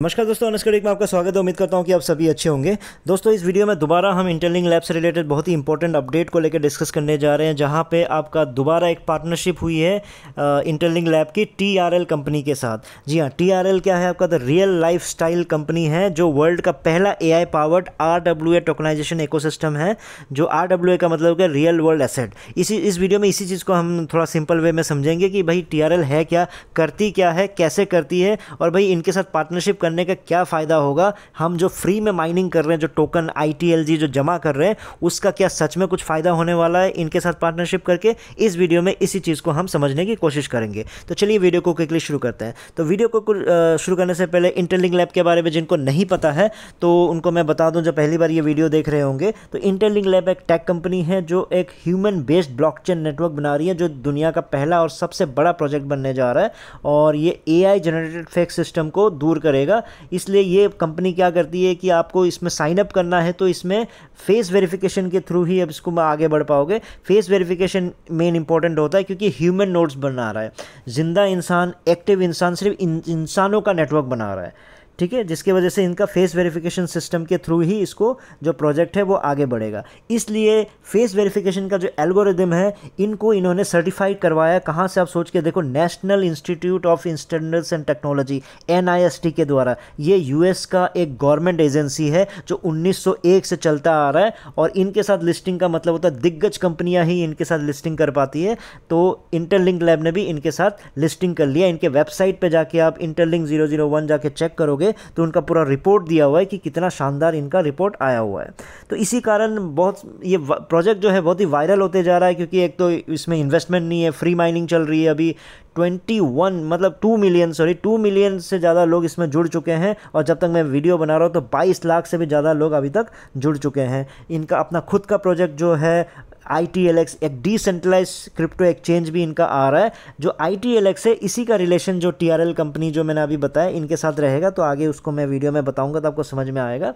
नमस्कार दोस्तों, अनस्कडिक में आपका स्वागत है। उम्मीद करता हूं कि आप सभी अच्छे होंगे। दोस्तों, इस वीडियो में दोबारा हम इंटेलिंक लैब से रिलेटेड बहुत ही इंपॉर्टेंट अपडेट को लेकर डिस्कस करने जा रहे हैं, जहां पे आपका दोबारा एक पार्टनरशिप हुई है इंटेलिंक लैब की TRL कंपनी के साथ। जी हाँ, TRL क्या है? आपका the real life style company है, जो वर्ल्ड का पहला AI powered RWA tokenisation ecosystem है। जो RWA का मतलब है रियल वर्ल्ड एसेट। इस वीडियो में इसी चीज़ को हम थोड़ा सिंपल वे में समझेंगे कि भाई TRL है क्या, करती क्या है, कैसे करती है, और भाई इनके साथ पार्टनरशिप करने का क्या फ़ायदा होगा। हम जो फ्री में माइनिंग कर रहे हैं, जो टोकन ITLG जो जमा कर रहे हैं, उसका क्या सच में कुछ फ़ायदा होने वाला है इनके साथ पार्टनरशिप करके। इस वीडियो में इसी चीज़ को हम समझने की कोशिश करेंगे। तो चलिए वीडियो को क्विकली शुरू करते हैं। तो वीडियो को शुरू करने से पहले इंटेलिंक लैब के बारे में जिनको नहीं पता है तो उनको मैं बता दूं, जो पहली बार ये वीडियो देख रहे होंगे। तो इंटेलिंक लैब एक टेक कंपनी है जो एक ह्यूमन बेस्ड ब्लॉकचेन नेटवर्क बना रही है, जो दुनिया का पहला और सबसे बड़ा प्रोजेक्ट बनने जा रहा है। और ये AI जनरेटेड फेक सिस्टम को दूर करेगा। इसलिए ये कंपनी क्या करती है कि आपको इसमें साइन अप करना है तो इसमें फेस वेरिफिकेशन के थ्रू ही अब इसको आगे बढ़ पाओगे। फेस वेरिफिकेशन मेन इंपॉर्टेंट होता है क्योंकि ह्यूमन नोड्स बना रहा है, जिंदा इंसान, एक्टिव इंसान, सिर्फ इंसानों का नेटवर्क बना रहा है। ठीक है, जिसकी वजह से इनका फेस वेरिफिकेशन सिस्टम के थ्रू ही इसको जो प्रोजेक्ट है वो आगे बढ़ेगा। इसलिए फेस वेरिफिकेशन का जो एल्गोरिदम है, इनको इन्होंने सर्टिफाइड करवाया। कहाँ से? आप सोच के देखो, national institute of standards and technology NIST के द्वारा। ये US का एक गवर्नमेंट एजेंसी है जो 1901 से चलता आ रहा है। और इनके साथ लिस्टिंग का मतलब होता है दिग्गज कंपनियां ही इनके साथ लिस्टिंग कर पाती है। तो इंटेलिंक लैब ने भी इनके साथ लिस्टिंग कर लिया। इनके वेबसाइट पे जाके आप इंटेलिंक 001 जाके चेक करोगे तो उनका पूरा रिपोर्ट दिया हुआ है कि कितना शानदार इनका रिपोर्ट आया हुआ है। तो इसी कारण बहुत ये प्रोजेक्ट जो है बहुत ही वायरल होते जा रहा है, क्योंकि एक तो इसमें इन्वेस्टमेंट नहीं है, फ्री माइनिंग चल रही है। अभी 2 मिलियन से ज़्यादा लोग इसमें जुड़ चुके हैं। और जब तक मैं वीडियो बना रहा हूँ तो 22 लाख से भी ज़्यादा लोग अभी तक जुड़ चुके हैं। इनका अपना खुद का प्रोजेक्ट जो है ITLX, एक डिसेंट्रलाइज क्रिप्टो एक्सचेंज भी इनका आ रहा है। जो ITLX है, इसी का रिलेशन जो TRL कंपनी जो मैंने अभी बताया इनके साथ रहेगा। तो आगे उसको मैं वीडियो में बताऊंगा तो आपको समझ में आएगा।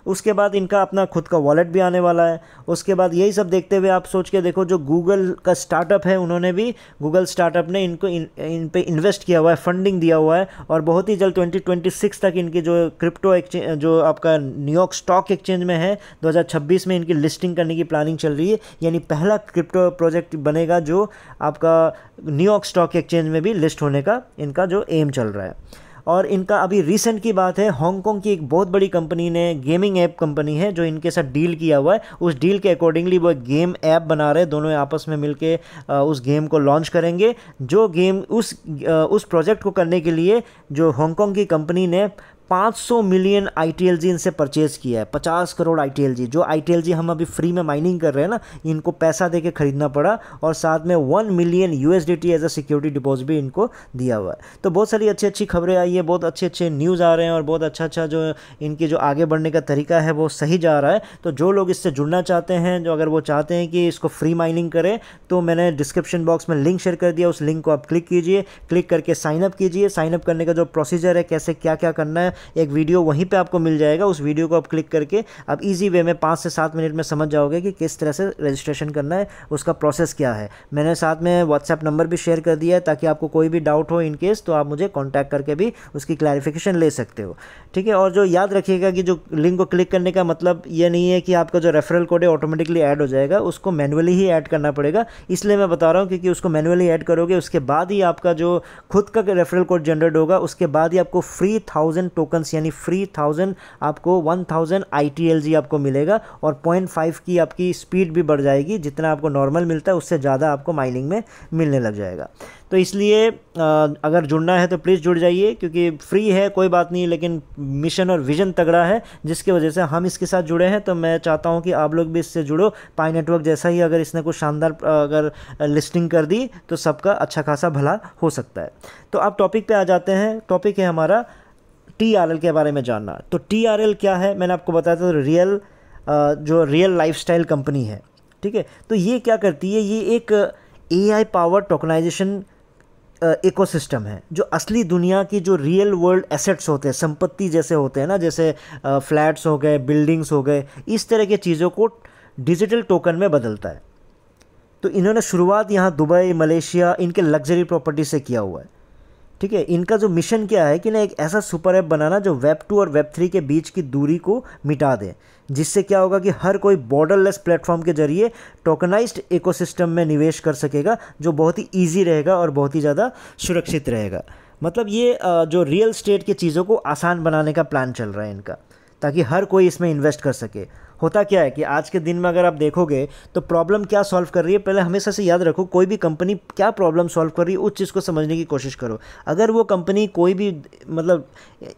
उसके बाद इनका अपना खुद का वॉलेट भी आने वाला है। उसके बाद यही सब देखते हुए आप सोच के देखो, जो गूगल का स्टार्टअप है, उन्होंने भी, गूगल स्टार्टअप ने इनको इन पे इन्वेस्ट किया हुआ है, फंडिंग दिया हुआ है। और बहुत ही जल्द 2026 तक इनकी जो क्रिप्टो एक्सचेंज जो आपका न्यूयॉर्क स्टॉक एक्सचेंज में है, 2026 में इनकी लिस्टिंग करने की प्लानिंग चल रही है। यानी पहला क्रिप्टो प्रोजेक्ट बनेगा जो आपका न्यूयॉर्क स्टॉक एक्सचेंज में भी लिस्ट होने का इनका जो एम चल रहा है। और इनका अभी रिसेंट की बात है, हांगकांग की एक बहुत बड़ी कंपनी ने, गेमिंग ऐप कंपनी है, जो इनके साथ डील किया हुआ है। उस डील के अकॉर्डिंगली वो एक गेम ऐप बना रहे हैं। दोनों आपस में मिलके उस गेम को लॉन्च करेंगे। जो गेम उस प्रोजेक्ट को करने के लिए जो हांगकांग की कंपनी ने 500 मिलियन ITLG इनसे परचेज़ किया है। 50 करोड़ ITLG, जो ITLG हम अभी फ्री में माइनिंग कर रहे हैं ना, इनको पैसा देके खरीदना पड़ा। और साथ में 1 million USDT as a security deposit भी इनको दिया हुआ है। तो बहुत सारी अच्छी अच्छी खबरें आई है, बहुत अच्छे अच्छे न्यूज़ आ रहे हैं, और बहुत अच्छा जो इनकी जो आगे बढ़ने का तरीका है वो सही जा रहा है। तो जो लोग इससे जुड़ना चाहते हैं, जो अगर वो चाहते हैं कि इसको फ्री माइनिंग करें, तो मैंने डिस्क्रिप्शन बॉक्स में लिंक शेयर कर दिया। उस लिंक को आप क्लिक कीजिए, क्लिक करके साइनअप कीजिए। साइनअप करने का जो प्रोसीजर है, कैसे क्या क्या करना है, एक वीडियो वहीं पे आपको मिल जाएगा। उस वीडियो को आप क्लिक करके आप इजी वे में 5 से 7 मिनट में समझ जाओगे कि किस तरह से रजिस्ट्रेशन करना है, उसका प्रोसेस क्या है। मैंने साथ में व्हाट्सएप नंबर भी शेयर कर दिया है, ताकि आपको कोई भी डाउट हो इन केस तो आप मुझे कॉन्टैक्ट करके भी उसकी क्लैरिफिकेशन ले सकते हो। ठीक है, और जो याद रखिएगा कि जो लिंक को क्लिक करने का मतलब ये नहीं है कि आपका जो रेफरल कोड है ऑटोमेटिकली ऐड हो जाएगा। उसको मैनुअली ही ऐड करना पड़ेगा। इसलिए मैं बता रहा हूँ क्योंकि उसको मैनुअली ऐड करोगे, उसके बाद ही आपका जो खुद का रेफरल कोड जनरेट होगा, उसके बाद ही आपको फ्री 1000 टोकन्स, यानी फ्री 1000 आपको 1000 ITLG आपको मिलेगा। और 0.5 की आपकी स्पीड भी बढ़ जाएगी। जितना आपको नॉर्मल मिलता है उससे ज़्यादा आपको माइनिंग में मिलने लग जाएगा। तो इसलिए अगर जुड़ना है तो प्लीज़ जुड़ जाइए, क्योंकि फ्री है कोई बात नहीं, लेकिन मिशन और विजन तगड़ा है, जिसकी वजह से हम इसके साथ जुड़े हैं। तो मैं चाहता हूं कि आप लोग भी इससे जुड़ो। पाई नेटवर्क जैसा ही अगर इसने कुछ शानदार अगर लिस्टिंग कर दी तो सबका अच्छा खासा भला हो सकता है। तो अब टॉपिक पे आ जाते हैं। टॉपिक है हमारा TRL के बारे में जानना। तो TRL क्या है, मैंने आपको बताया था, जो रियल लाइफस्टाइल कंपनी है। ठीक है, तो ये क्या करती है, ये एक AI पावर टोकनाइजेशन इकोसिस्टम है, जो असली दुनिया की जो रियल वर्ल्ड एसेट्स होते हैं, संपत्ति जैसे होते हैं ना, जैसे फ्लैट्स हो गए, बिल्डिंग्स हो गए, इस तरह की चीज़ों को डिजिटल टोकन में बदलता है। तो इन्होंने शुरुआत यहाँ दुबई, मलेशिया, इनके लग्जरी प्रॉपर्टी से किया हुआ है। ठीक है। इनका जो मिशन क्या है कि ना एक ऐसा सुपर ऐप बनाना जो वेब 2 और वेब 3 के बीच की दूरी को मिटा दे, जिससे क्या होगा कि हर कोई बॉर्डरलेस प्लेटफॉर्म के जरिए टोकनाइज्ड इकोसिस्टम में निवेश कर सकेगा, जो बहुत ही ईजी रहेगा और बहुत ही ज़्यादा सुरक्षित रहेगा। मतलब ये जो रियल स्टेट की चीज़ों को आसान बनाने का प्लान चल रहा है इनका, ताकि हर कोई इसमें इन्वेस्ट कर सके। होता क्या है कि आज के दिन में अगर आप देखोगे तो प्रॉब्लम क्या सॉल्व कर रही है, पहले हमेशा से याद रखो, कोई भी कंपनी क्या प्रॉब्लम सॉल्व कर रही है उस चीज़ को समझने की कोशिश करो। अगर वो कंपनी कोई भी मतलब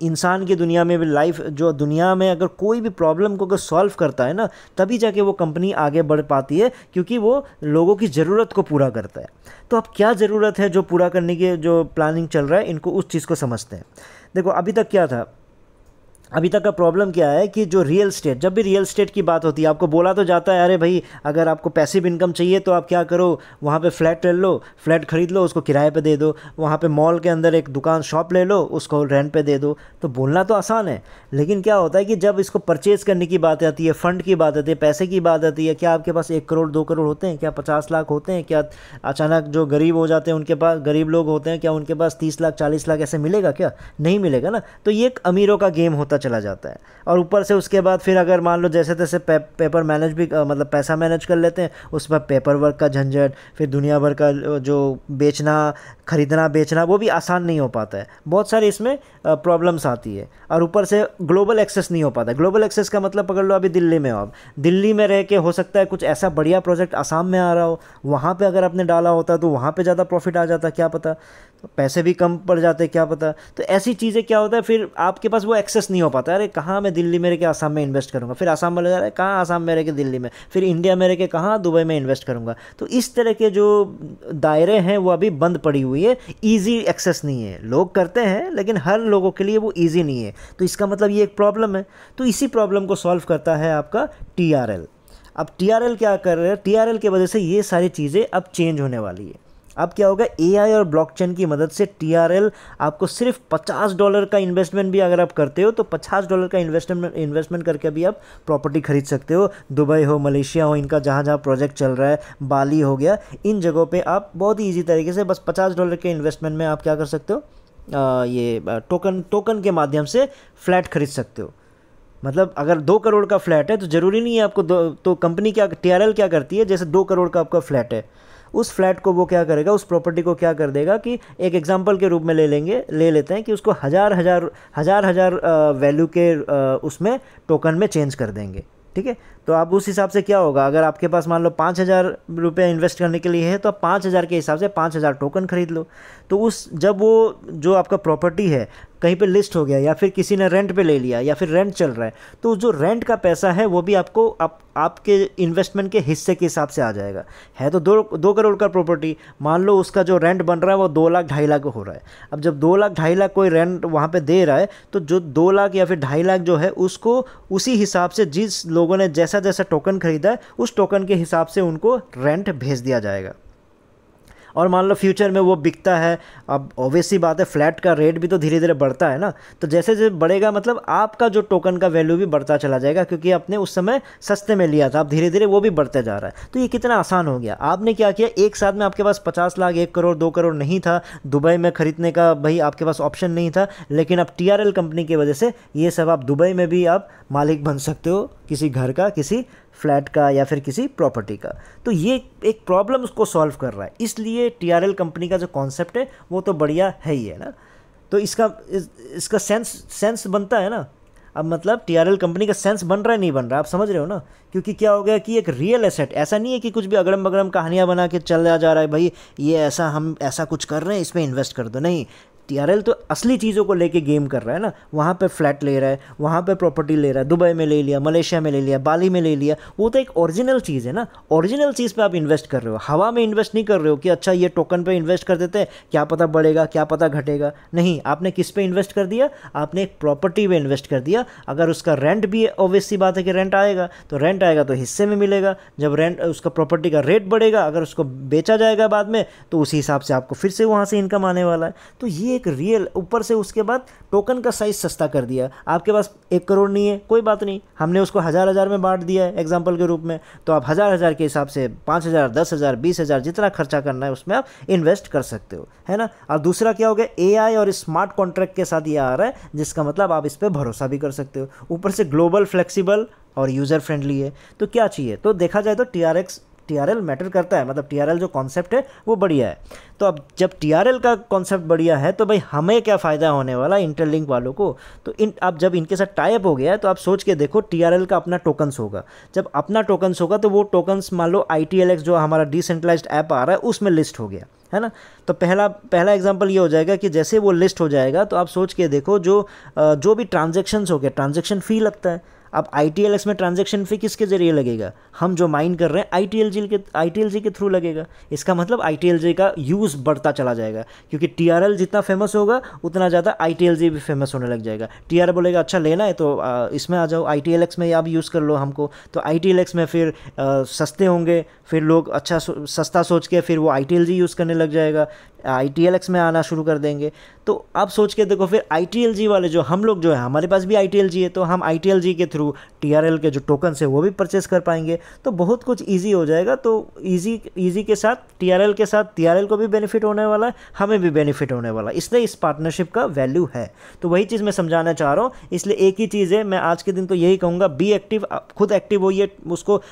इंसान की दुनिया में भी लाइफ जो दुनिया में अगर कोई भी प्रॉब्लम को अगर सॉल्व करता है ना, तभी जाके वो कंपनी आगे बढ़ पाती है, क्योंकि वो लोगों की ज़रूरत को पूरा करता है। तो अब क्या ज़रूरत है जो पूरा करने की जो प्लानिंग चल रहा है, इनको उस चीज़ को समझते हैं। देखो अभी तक क्या था, अभी तक का प्रॉब्लम क्या है कि जो रियल स्टेट, जब भी रियल स्टेट की बात होती है आपको बोला तो जाता है अरे भाई अगर आपको पैसिव इनकम चाहिए तो आप क्या करो, वहाँ पे फ्लैट ले लो, फ्लैट खरीद लो, उसको किराए पे दे दो, वहाँ पे मॉल के अंदर एक दुकान शॉप ले लो, उसको रेंट पे दे दो। तो बोलना तो आसान है, लेकिन क्या होता है कि जब इसको परचेज़ करने की बात आती है, फंड की बात आती है, पैसे की बात आती है, क्या आपके पास 1 करोड़ 2 करोड़ होते हैं, क्या 50 लाख होते हैं, क्या अचानक जो गरीब हो जाते हैं उनके पास, गरीब लोग होते हैं, क्या उनके पास 30 लाख 40 लाख ऐसे मिलेगा? क्या नहीं मिलेगा ना। तो ये एक अमीरों का गेम होता चला जाता है। और ऊपर से उसके बाद फिर अगर मान लो जैसे तैसे पेपर मैनेज भी मतलब पैसा मैनेज कर लेते हैं, उस पर पेपर वर्क का झंझट, फिर दुनिया भर का जो बेचना खरीदना बेचना वो भी आसान नहीं हो पाता है, बहुत सारी इसमें प्रॉब्लम्स आती है। और ऊपर से ग्लोबल एक्सेस नहीं हो पाता। ग्लोबल एक्सेस का मतलब पकड़ लो अभी दिल्ली में हो, आप दिल्ली में रह के हो सकता है कुछ ऐसा बढ़िया प्रोजेक्ट आसाम में आ रहा हो, वहाँ पे अगर आपने डाला होता तो वहाँ पे ज़्यादा प्रॉफिट आ जाता, क्या पता, तो पैसे भी कम पड़ जाते, क्या पता। तो ऐसी चीज़ें क्या होता है, फिर आपके पास वो एक्सेस नहीं हो पाता। अरे कहाँ मैं दिल्ली में रह के आसाम में इन्वेस्ट करूँगा, फिर आसाम में लगा रहा है कहाँ आसाम में रह के दिल्ली में, फिर इंडिया में रह के कहाँ दुबई में इन्वेस्ट करूँगा। तो इस तरह के जो दायरे हैं वो अभी बंद पड़ी हुई है, ईजी एक्सेस नहीं है। लोग करते हैं लेकिन हर लोगों के लिए वो ईजी नहीं है, तो इसका मतलब ये एक प्रॉब्लम है। तो इसी प्रॉब्लम को सॉल्व करता है आपका TRL। अब TRL क्या कर रहे हैं, TRL की वजह से ये सारी चीज़ें अब चेंज होने वाली है। अब क्या होगा, AI और ब्लॉकचेन की मदद से TRL आपको सिर्फ $50 का इन्वेस्टमेंट भी अगर आप करते हो तो $50 का इन्वेस्टमेंट करके भी आप प्रॉपर्टी खरीद सकते हो। दुबई हो, मलेशिया हो, इनका जहाँ जहाँ प्रोजेक्ट चल रहा है, बाली हो गया, इन जगहों पे आप बहुत ही ईजी तरीके से बस $50 के इन्वेस्टमेंट में आप क्या कर सकते हो, ये टोकन के माध्यम से फ्लैट खरीद सकते हो। मतलब अगर 2 करोड़ का फ्लैट है तो ज़रूरी नहीं है आपको तो कंपनी क्या TRL क्या करती है, जैसे 2 करोड़ का आपका फ्लैट है, उस फ्लैट को वो क्या करेगा, उस प्रॉपर्टी को क्या कर देगा कि एक एग्जांपल के रूप में ले लेते हैं कि उसको हज़ार वैल्यू के उसमें टोकन में चेंज कर देंगे। ठीक है, तो आप उस हिसाब से क्या होगा, अगर आपके पास मान लो 5,000 रुपये इन्वेस्ट करने के लिए है तो आप 5,000 के हिसाब से 5,000 टोकन खरीद लो। तो उस जब वो जो आपका प्रॉपर्टी है कहीं पे लिस्ट हो गया या फिर किसी ने रेंट पे ले लिया या फिर रेंट चल रहा है, तो जो रेंट का पैसा है वो भी आपको आपके इन्वेस्टमेंट के हिस्से के हिसाब से आ जाएगा। है तो 2 करोड़ का प्रॉपर्टी, मान लो उसका जो रेंट बन रहा है वो 2 लाख 2.5 लाख हो रहा है। अब जब 2 लाख 2.5 लाख कोई रेंट वहाँ पे दे रहा है तो जो 2 लाख या फिर 2.5 लाख जो है उसको उसी हिसाब से जिस लोगों ने जैसा जैसा टोकन खरीदा है उस टोकन के हिसाब से उनको रेंट भेज दिया जाएगा। और मान लो फ्यूचर में वो बिकता है, अब ऑब्वियसली बात है फ्लैट का रेट भी तो धीरे धीरे बढ़ता है ना, तो जैसे जैसे बढ़ेगा मतलब आपका जो टोकन का वैल्यू भी बढ़ता चला जाएगा, क्योंकि आपने उस समय सस्ते में लिया था, अब धीरे धीरे वो भी बढ़ते जा रहा है। तो ये कितना आसान हो गया। आपने क्या किया, एक साथ में आपके पास 50 लाख 1 करोड़ 2 करोड़ नहीं था, दुबई में खरीदने का भाई आपके पास ऑप्शन नहीं था, लेकिन अब TRL कंपनी की वजह से ये सब आप दुबई में भी आप मालिक बन सकते हो, किसी घर का, किसी फ्लैट का या फिर किसी प्रॉपर्टी का। तो ये एक प्रॉब्लम उसको सॉल्व कर रहा है, इसलिए TRL कंपनी का जो कॉन्सेप्ट है वो तो बढ़िया है ही है ना। तो इसका सेंस बनता है ना। अब मतलब TRL कंपनी का सेंस बन रहा है नहीं बन रहा, आप समझ रहे हो ना। क्योंकि क्या हो गया कि एक रियल एसेट, ऐसा नहीं है कि कुछ भी अगड़म बगड़म कहानियाँ बना के चला जा रहा है, भाई ये ऐसा हम ऐसा कुछ कर रहे हैं इसमें इन्वेस्ट कर दो, नहीं। TRL तो असली चीज़ों को लेके गेम कर रहा है ना। वहाँ पे फ्लैट ले रहा है, वहाँ पे प्रॉपर्टी ले रहा है, दुबई में ले लिया, मलेशिया में ले लिया, बाली में ले लिया, वो तो एक ओरिजिनल चीज़ है ना। ओरिजिनल चीज़ पे आप इन्वेस्ट कर रहे हो, हवा में इन्वेस्ट नहीं कर रहे हो कि अच्छा ये टोकन पे इन्वेस्ट कर देते हैं, क्या पता बढ़ेगा क्या पता घटेगा। नहीं, आपने किस पे इन्वेस्ट कर दिया, आपने एक प्रॉपर्टी पे इन्वेस्ट कर दिया। अगर उसका रेंट भी ऑब्वियस सी बात है कि रेंट आएगा, तो रेंट आएगा तो हिस्से में मिलेगा। जब रेंट उसका प्रॉपर्टी का रेट बढ़ेगा, अगर उसको बेचा जाएगा बाद में, तो उसी हिसाब से आपको फिर से वहाँ से इनकम आने वाला है। तो ये एक रियल ऊपर से उसके बाद टोकन का साइज सस्ता कर दिया। आपके पास 1 करोड़ नहीं है, कोई बात नहीं, हमने उसको 1000 में बांट दिया है एग्जाम्पल के रूप में, तो आप 1000 के हिसाब से 5000, 10,000, 20,000 जितना खर्चा करना है उसमें आप इन्वेस्ट कर सकते हो, है ना। और दूसरा क्या हो गया, AI और स्मार्ट कॉन्ट्रैक्ट के साथ ये आ रहा है, जिसका मतलब आप इस पर भरोसा भी कर सकते हो। ऊपर से ग्लोबल, फ्लेक्सिबल और यूज़र फ्रेंडली है। तो क्या चाहिए, तो देखा जाए तो TRL मैटर करता है, मतलब TRL जो कॉन्सेप्ट है वो बढ़िया है। तो अब जब TRL का कॉन्सेप्ट बढ़िया है तो भाई हमें क्या फ़ायदा होने वाला इंटरलिंक वालों को। तो अब जब इनके साथ टाई अप हो गया है तो आप सोच के देखो, TRL का अपना टोकन्स होगा। जब अपना टोकन्स होगा तो वो टोकन्स मान लो ITLX जो हमारा डिसेंट्रलाइज्ड ऐप आ रहा है उसमें लिस्ट हो गया, है ना। तो पहला एग्जांपल ये हो जाएगा कि जैसे वो लिस्ट हो जाएगा तो आप सोच के देखो, जो भी ट्रांजेक्शन्स हो गए, ट्रांजेक्शन फ़ी लगता है। अब ITLX में ट्रांजैक्शन फ़ी किसके ज़रिए लगेगा, हम जो माइन कर रहे हैं ITLG के थ्रू लगेगा। इसका मतलब ITLG का यूज़ बढ़ता चला जाएगा, क्योंकि TRL जितना फेमस होगा उतना ज़्यादा ITLG भी फेमस होने लग जाएगा। TRL बोलेगा अच्छा लेना है तो इसमें आ जाओ, ITLX में आप यूज़ कर लो हमको, तो ITLX में फिर सस्ते होंगे, फिर लोग अच्छा सस्ता सोच के फिर वो ITLG यूज़ करने लग जाएगा, ITLX में आना शुरू कर देंगे। तो आप सोच के देखो, फिर ITLG वाले जो हम लोग जो है, हमारे पास भी ITLG है, तो हम ITLG के थ्रू TRL के जो टोकन्स है वो भी परचेस कर पाएंगे। तो बहुत कुछ ईजी हो जाएगा। तो ईजी के साथ TRL को भी बेनिफिट होने वाला है, हमें भी बेनिफिट होने वाला है, इसलिए इस पार्टनरशिप का वैल्यू है। तो वही चीज़ मैं समझाना चाह रहा हूँ। इसलिए एक ही चीज़ है, मैं आज के दिन तो यही कहूँगा, बी एक्टिव, खुद एक्टिव होइए। उसको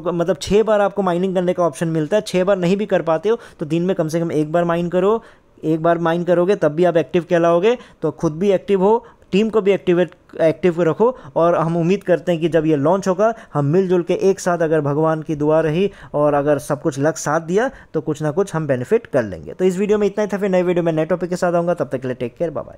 मतलब 6 बार आपको माइनिंग करने का ऑप्शन मिलता है। 6 बार नहीं भी कर पाते हो तो दिन में कम से कम 1 बार माइन करो। 1 बार माइन करोगे तब भी आप एक्टिव कहलाओगे। तो खुद भी एक्टिव हो, टीम को भी एक्टिव रखो। और हम उम्मीद करते हैं कि जब ये लॉन्च होगा हम मिलजुल के एक साथ, अगर भगवान की दुआ रही और अगर सब कुछ लग साथ दिया तो कुछ ना कुछ हम बेनिफिट कर लेंगे। तो इस वीडियो में इतना ही था, फिर नए वीडियो में नए टॉपिक के साथ आऊँगा। तब तक के लिए टेक केयर, बाय बाय।